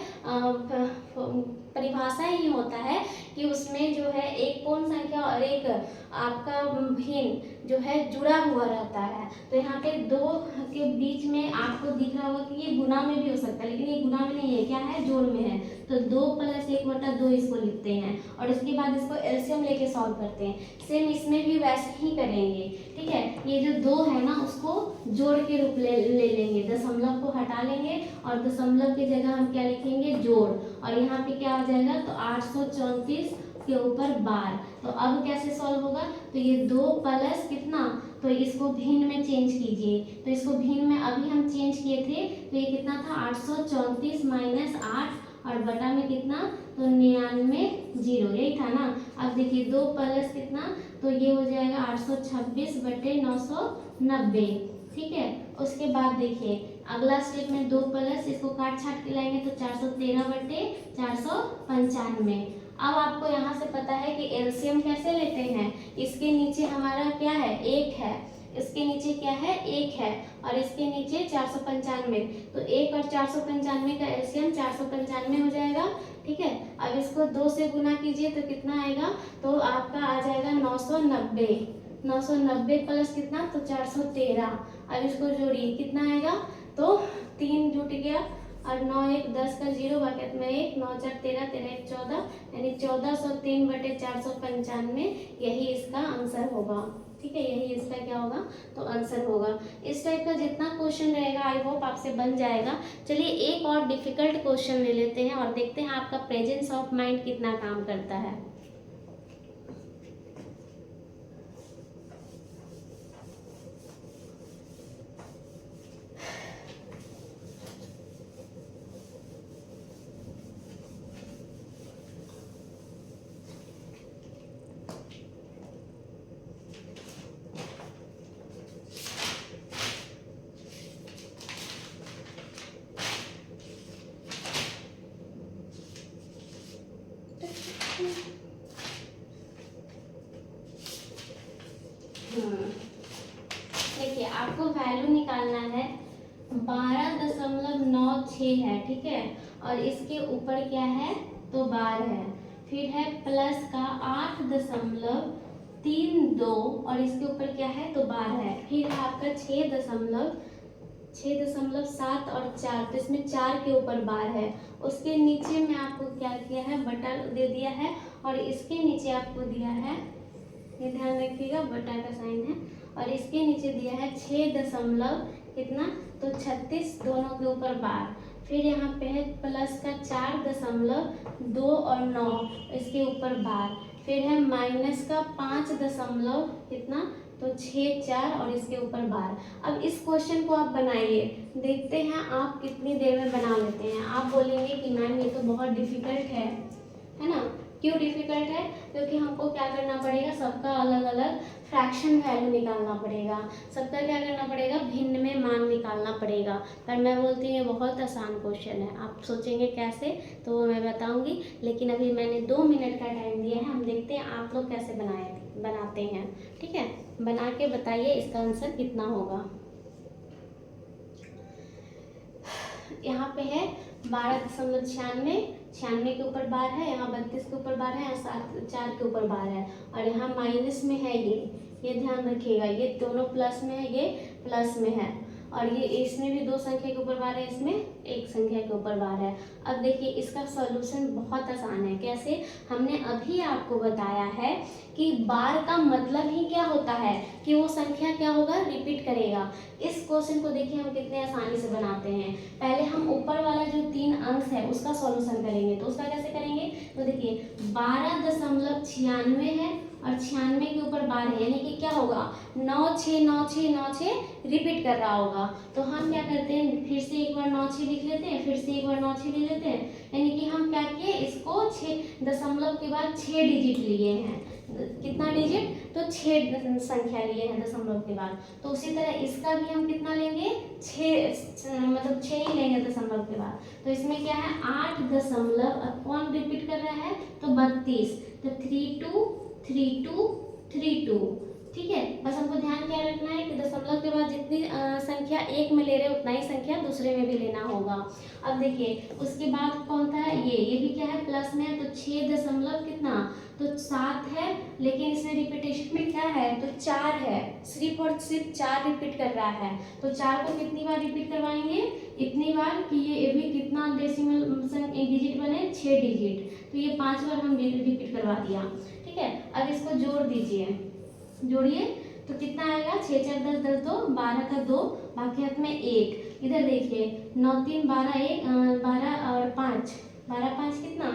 परिभाषा ही होता है कि उसमें जो है एक पूर्ण संख्या और एक आपका भिन्न जो है जुड़ा हुआ रहता है। तो यहाँ पे 2 के बीच में आपको दिख रहा होगा कि ये गुना में भी हो सकता है, लेकिन ये गुना में नहीं है, क्या है, जोड़ में है। तो 2 + 1/2 इसको लिखते हैं और उसके बाद इसको एलसीएम लेके सॉल्व करते हैं। सेम इसमें भी वैसे ही करेंगे। ठीक है, ये जो 2 है ना उसको जोड़ के रूप ले लेंगे, दशमलव को हटा लेंगे और दशमलव की जगह हम क्या लिखेंगे, जोड़, और यहाँ पे क्या हो जाएगा, तो 834 के ऊपर बार। तो अब कैसे सॉल्व होगा, तो ये 2 प्लस कितना, तो इसको भिन्न में चेंज कीजिए। तो इसको भिन्न में अभी हम चेंज किए थे तो ये कितना था, 834 - 8 और बटा में कितना, तो 99 0, यही था ना। अब देखिए 2 प्लस कितना, तो ये हो जाएगा 826/990। ठीक है, उसके बाद देखिए अगला स्टेप में 2 प्लस इसको काट छाट के लाएंगे तो 413/495। अब आपको यहाँ से पता है कि एलसीएम कैसे लेते हैं, इसके नीचे हमारा क्या है, 1 है, इसके नीचे क्या है, 1 है और इसके नीचे 495, तो 1 और 495 का एलसीएम 495 हो जाएगा। ठीक है, अब इसको 2 से गुना कीजिए तो कितना आएगा, तो आपका आ जाएगा 990। 990 प्लस कितना, तो 413। अब इसको जोड़िए कितना आएगा, तो 3 जुट गया और 9 1 10 का 0 बाकी में 1, 9 4 13, 13 1 14, यानी 1403/495 यही इसका आंसर होगा। ठीक है, यही इसका क्या होगा, तो आंसर होगा। इस टाइप का जितना क्वेश्चन रहेगा आई होप आपसे बन जाएगा। चलिए एक और डिफिकल्ट क्वेश्चन ले लेते हैं और देखते हैं आपका प्रेजेंस ऑफ माइंड कितना काम करता है। देखिए आपको वैल्यू निकालना है, 12.96 है। ठीक है, और इसके ऊपर क्या है, तो बार है, फिर है प्लस का 8.32 और इसके ऊपर क्या है, तो बार है, फिर है आपका 6.7 और 4, तो इसमें 4 के ऊपर बार है। उसके नीचे में आपको क्या किया है, बटा दे दिया है और इसके नीचे आपको दिया है, ये ध्यान रखिएगा बटा का साइन है, और इसके नीचे दिया है 6 कितना, तो 36 दोनों के ऊपर बार, फिर यहाँ पे है प्लस का 4.2 और 9 इसके ऊपर बार, फिर है माइनस का 5 दशमलव कितना, तो 6 4 और इसके ऊपर बार। अब इस क्वेश्चन को आप बनाइए, देखते हैं आप कितनी देर में बना लेते हैं। आप बोलेंगे कि मैम ये तो बहुत डिफिकल्ट है ना। क्यों डिफिकल्ट है? क्योंकि हमको क्या करना पड़ेगा, सबका अलग अलग फ्रैक्शन वैल्यू निकालना पड़ेगा, सबका क्या करना पड़ेगा, भिन्न में मान निकालना पड़ेगा। पर मैं बोलती हूँ ये बहुत आसान क्वेश्चन है। आप सोचेंगे कैसे, तो वो मैं बताऊंगी, लेकिन अभी मैंने 2 मिनट का टाइम दिया है। हम देखते हैं आप लोग कैसे बनाते हैं। ठीक है, बना के बताइए इसका आंसर कितना होगा। यहाँ पे है 12.96, 96 के ऊपर बार है, यहाँ 32 के ऊपर बार है, यहाँ 4 के ऊपर बार है, और यहाँ माइनस में है ये ध्यान रखिएगा। ये दोनों प्लस में है, ये प्लस में है, और ये इसमें भी 2 संख्या के ऊपर बार है, इसमें 1 संख्या के ऊपर बार है। अब देखिए इसका सॉल्यूशन बहुत आसान है। कैसे? हमने अभी आपको बताया है कि बार का मतलब ही क्या होता है कि वो संख्या क्या होगा, रिपीट करेगा। इस क्वेश्चन को देखिए हम कितने आसानी से बनाते हैं। पहले हम ऊपर वाला जो 3 अंक है उसका सॉल्यूशन करेंगे। तो उसका कैसे करेंगे, तो देखिए 12.96 है और 96 के ऊपर बार है, यानी कि क्या होगा, 9 6 9 6 9 6 रिपीट कर रहा होगा। तो हम क्या करते हैं, फिर से एक बार 9 6 लिख लेते हैं, फिर से एक बार 9 6 लिख लेते हैं, यानी कि हम क्या किए, इसको 6 दशमलव के बाद 6 डिजिट लिए हैं। कितना डिजिट, तो 6 संख्या लिए हैं दशमलव के बाद। तो उसी तरह इसका भी हम कितना लेंगे, 6 मतलब 6 ही लेंगे दशमलव के बाद। तो इसमें क्या है, 8 दशमलव, अब कौन रिपीट कर रहा है, तो 32, तो 3 2 3 2 3 2। ठीक है, बस हमको ध्यान क्या रखना है कि दशमलव के बाद जितनी संख्या एक में ले रहे उतना ही संख्या दूसरे में भी लेना होगा। अब देखिए उसके बाद कौन था, ये भी क्या है, प्लस में है, तो 6 दशमलव कितना, तो 7 है, लेकिन इसमें रिपीटेशन में क्या है, तो 4 है, सिर्फ और सिर्फ 4 रिपीट कर रहा है। तो 4 को कितनी बार रिपीट करवाएंगे, इतनी बार कि ये भी कितना डेसिमल डिजिट बने, 6 डिजिट। तो ये 5 बार हम रिपीट करवा दिया। ठीक है, अब इसको जोड़ दीजिए, जोड़िए तो कितना आएगा, 6 4 10 10 2 12 का 2, बाकी हाथ में 1। इधर देखिए 9 3 12 1 12 और 5, 12 5 कितना,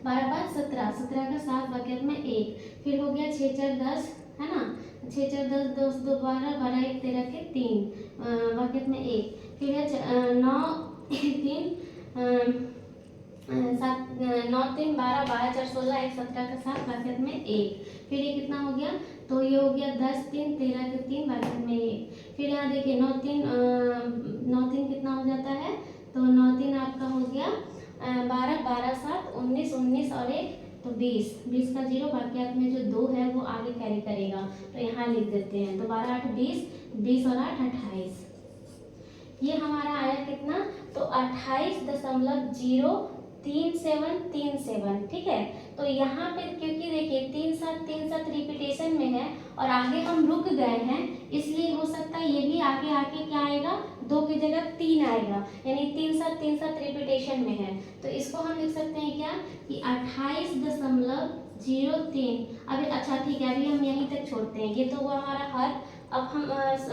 12 5 17, 17 का 7, बाकी हाथ में 1। फिर हो गया 6 4 10 है ना, 6 4 10 10 2 12 12 1 13 के 3, बाकी हाथ में 1। फिर है 9 3 7 9 3 12 12 4 16 1 17 का 7, बाकी में 1। फिर ये कितना हो गया, तो ये हो गया 10 3 13 के 3, बाकी में 1। फिर यहाँ देखिए 9 3 कितना हो जाता है, तो 9 3 आपका हो गया 12 12 7 19 19 और 1, तो 20 20 का 0, बाकी हाथ में जो 2 है वो आगे कैरी करेगा, तो यहाँ लिख देते हैं। तो 12 8 20, 20 और 8 28। ये हमारा आया कितना, तो 28.0737। ठीक है, तो यहाँ पे क्योंकि देखिए 3 7 3 7 रिपीटेशन में है और आगे हम रुक गए हैं, इसलिए हो सकता है ये भी आगे आके क्या आएगा, 2 की जगह 3 आएगा, यानी 3 7 रिपीटेशन में है। तो इसको हम लिख सकते हैं क्या, कि 28.03। अभी अच्छा ठीक है, अभी हम यहीं तक छोड़ते हैं, ये तो हुआ हमारा हर। अब हम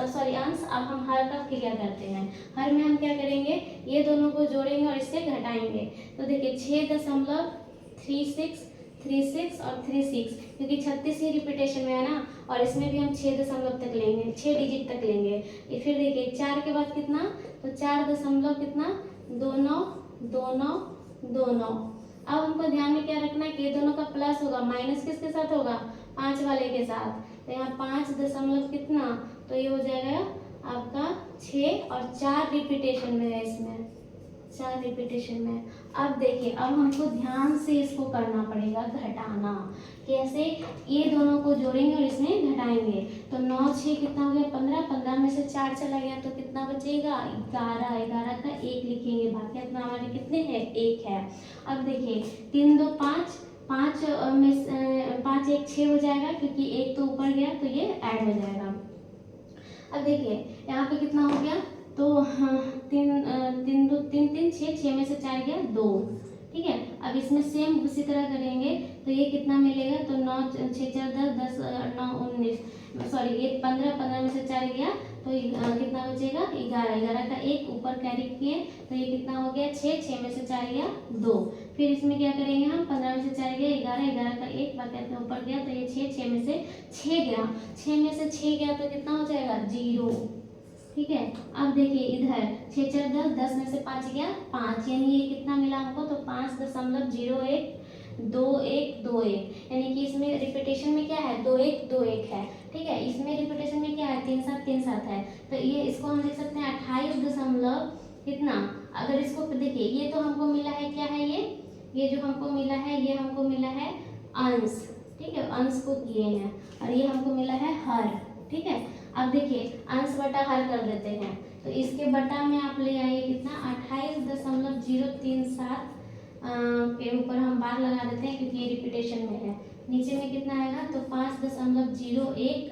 सॉरी अंश, अब हम हर का क्रिया करते हैं। हर में हम क्या करेंगे, ये दोनों को जोड़ेंगे और इससे घटाएंगे। तो देखिए 6.36 और 36, क्योंकि 36 ही रिपीटेशन में है ना, और इसमें भी हम 6 दशमलव तक लेंगे, 6 डिजिट तक लेंगे। ये फिर देखिए 4 के बाद कितना, तो 4 दशमलव कितना, 2 9 2 9 2 9। अब हमको ध्यान में क्या रखना है कि ये दोनों का प्लस होगा, माइनस किसके साथ होगा, 5 वाले के साथ। तो यहाँ 5 दशमलव कितना, तो ये हो जाएगा आपका 6 और 4 रिपीटेशन में है, इसमें 4 रिपीटेशन में। अब देखिए अब हमको ध्यान से इसको करना पड़ेगा, घटाना। कैसे, ये दोनों को जोड़ेंगे और इसमें घटाएंगे। तो 9 6 कितना हो गया, 15, 15 में से 4 चला गया तो कितना बचेगा, 11, 11 का 1 लिखेंगे, बाकी अपना हमारे कितने हैं, 1 है। अब देखिए 3 2 5, 5 में 5 1 6 हो जाएगा, क्योंकि 1 तो ऊपर गया तो ये ऐड हो जाएगा। अब देखिए यहाँ पे कितना हो गया, तो 3 3 2 3 3 6 6 में से 4 गया 2। ठीक ठीक है। अब इसमें सेम उसी तरह करेंगे तो ये कितना मिलेगा, तो 9 6 4 10 10 9 19, सॉरी ये 15 15 में से 4 गया तो कितना बचेगा 11, 11 का 1 ऊपर कैरी किए तो ये कितना हो गया 6, 6 में से 4 गया 2। फिर इसमें क्या करेंगे हम, 15 में से 4 गया 11, 11 का 1 बाकी ऊपर गया तो ये 6, 6 में से 6 गया, 6 में से 6 गया तो कितना हो जाएगा 0। ठीक है। अब देखिए इधर 6 4 10, 10 में से 5 गया 5, यानी ये कितना मिला हमको, तो 5.01 2 1 2 1, यानी कि इसमें रिपीटेशन में क्या है 2 1 2 1 है। ठीक है। इसमें रिपीटेशन में क्या है 3 7 3 7 है, तो ये इसको हम लिख सकते हैं 28 दशमलव कितना। अगर इसको देखिए ये तो हमको मिला है क्या है, ये जो हमको मिला है ये हमको मिला है अंश। ठीक है, अंश को किए हैं और ये हमको मिला है हर। ठीक है। अब देखिए अंश बटा हर कर देते हैं, तो इसके बटा में आप ले आइए कितना 28.037 के ऊपर हम बार लगा देते हैं क्योंकि ये रिपीटेशन में है। नीचे में कितना आएगा, तो 5.012,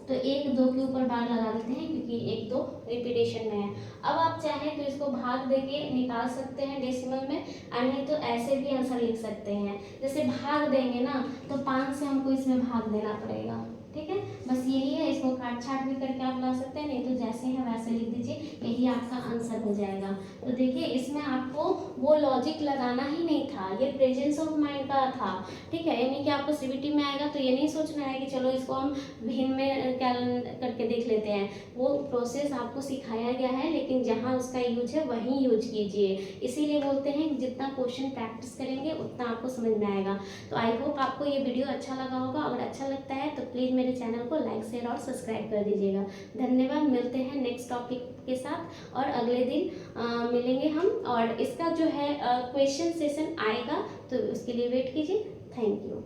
तो 1 2 के ऊपर बार लगा देते हैं क्योंकि 1 2 रिपीटेशन में है। अब आप चाहें तो इसको भाग देके निकाल सकते हैं डेसिमल में, और नहीं तो ऐसे भी आंसर लिख सकते हैं। जैसे भाग देंगे ना तो 5 से हमको इसमें भाग देना पड़ेगा। ठीक है, बस यही है। इसको काट छाट भी करके आप ला सकते हैं, नहीं तो जैसे है वैसे लिख दीजिए, यही आपका आंसर हो जाएगा। तो देखिए इसमें आपको वो लॉजिक लगाना ही नहीं था, ये प्रेजेंस ऑफ माइंड का था। ठीक है, यानी कि आपको सीबीटी में आएगा तो ये नहीं सोचना है कि चलो इसको हम भिन्न में क्या करके देख लेते हैं। वो प्रोसेस आपको सिखाया गया है, लेकिन जहाँ उसका यूज है वहीं यूज कीजिए। इसीलिए बोलते हैं कि जितना क्वेश्चन प्रैक्टिस करेंगे उतना आपको समझ में आएगा। तो आई होप आपको ये वीडियो अच्छा लगा होगा। अगर अच्छा लगता है तो प्लीज़ मेरे चैनल को लाइक शेयर और सब्सक्राइब कर दीजिएगा। धन्यवाद। मिलते हैं नेक्स्ट टॉपिक के साथ और अगले दिन मिलेंगे हम, और इसका जो है क्वेश्चन सेशन आएगा तो उसके लिए वेट कीजिए। Thank you.